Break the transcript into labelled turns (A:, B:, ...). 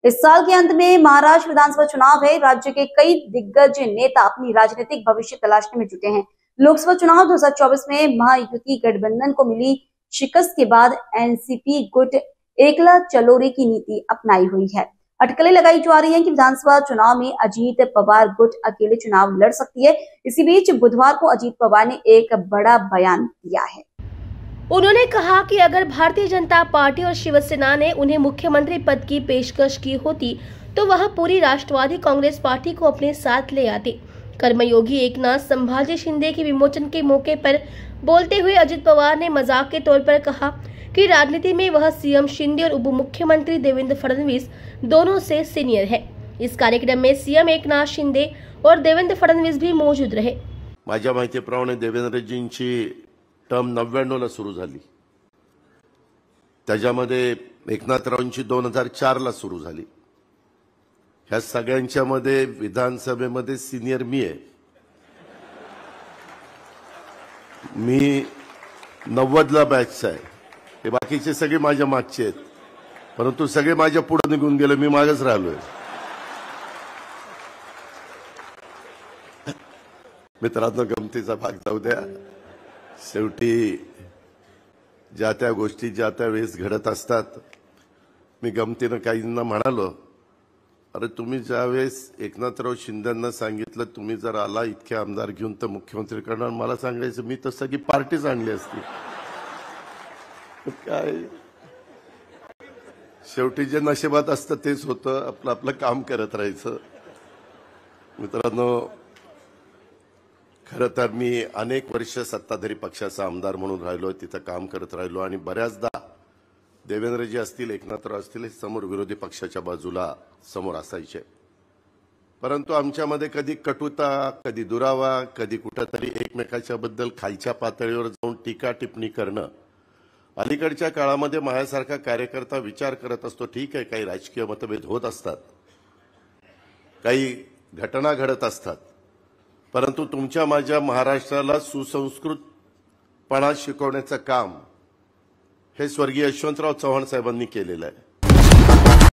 A: इस साल के अंत में महाराष्ट्र विधानसभा चुनाव है। राज्य के कई दिग्गज नेता अपनी राजनीतिक भविष्य तलाशने में जुटे हैं। लोकसभा चुनाव 2024 में महायुति गठबंधन को मिली शिकस्त के बाद एनसीपी गुट एकला चलोरी की नीति अपनाई हुई है। अटकलें लगाई जा रही हैं कि विधानसभा चुनाव में अजीत पवार गुट अकेले चुनाव लड़ सकती है। इसी बीच बुधवार को अजीत पवार ने एक बड़ा बयान दिया है।
B: उन्होंने कहा कि अगर भारतीय जनता पार्टी और शिवसेना ने उन्हें मुख्यमंत्री पद की पेशकश की होती तो वह पूरी राष्ट्रवादी कांग्रेस पार्टी को अपने साथ ले आते। कर्मयोगी एकनाथ संभाजी शिंदे के विमोचन के मौके पर बोलते हुए अजित पवार ने मजाक के तौर पर कहा कि राजनीति में वह सीएम शिंदे और उप मुख्यमंत्री देवेंद्र फडणवीस दोनों से सीनियर है। इस कार्यक्रम में सीएम एकनाथ शिंदे और देवेंद्र फडणवीस भी मौजूद रहे।
C: माझ्या माहितीप्रमाणे देवेंद्रजींची टर्म 99 ला सुरू झाली, त्याच्यामध्ये एकनाथरावांची 2004 ला सुरू झाली। ह्या सगळ्यांच्या मध्ये विधानसभेमध्ये सिनियर मी आहे। मी 90 ला बॅचचा आहे। हे बाकीचे सगळे माझ्या मागचे आहेत, परंतु सगळे माझ्या पुढे निघून गेले, मी मागच राहिलोय। मित्रांनो, गमतीचा भाग जाऊ द्या। शेवटी ज्या त्या गोष्टी ज्या त्या वेळेस घडत असतात। मी गमतीनं काहींना म्हणालो, अरे तुम्ही ज्यावेळेस एकनाथराव शिंदेंना सांगितलं तुम्ही जर आला इतके आमदार घेऊन तर मुख्यमंत्री करणार, मला सांगायचं मी तर सगळी पार्टीच आणली असती। काय शेवटी जे नशिबात असतं तेच होतं, आपलं आपलं काम करत राहायचं। मित्रांनो, खरं तर मी अनेक वर्ष सत्ताधारी पक्षाचा आमदार म्हणून राहिलो, तिथं काम करत राहिलो आणि बऱ्याचदा देवेंद्रजी असतील एकनाथराव असतील हे समोर विरोधी पक्षाच्या बाजूला समोर असायचे। परंतु आमच्यामध्ये कधी कटुता, कधी दुरावा, कधी कुठेतरी एकमेकाच्या बद्दल खालच्या पातळीवर जाऊन टीका टिप्पणी करणं, अलीकडच्या काळामध्ये माझ्यासारखा कार्यकर्ता विचार करत असतो, ठीक आहे काही राजकीय मतभेद होत असतात, काही घटना घडत असतात, परंतु तुमच्या माझ्या महाराष्ट्राला सुसंस्कृतपणा शिकवण्याचं काम हे स्वर्गीय यशवंतराव चव्हाण साहेबांनी केलेलं आहे।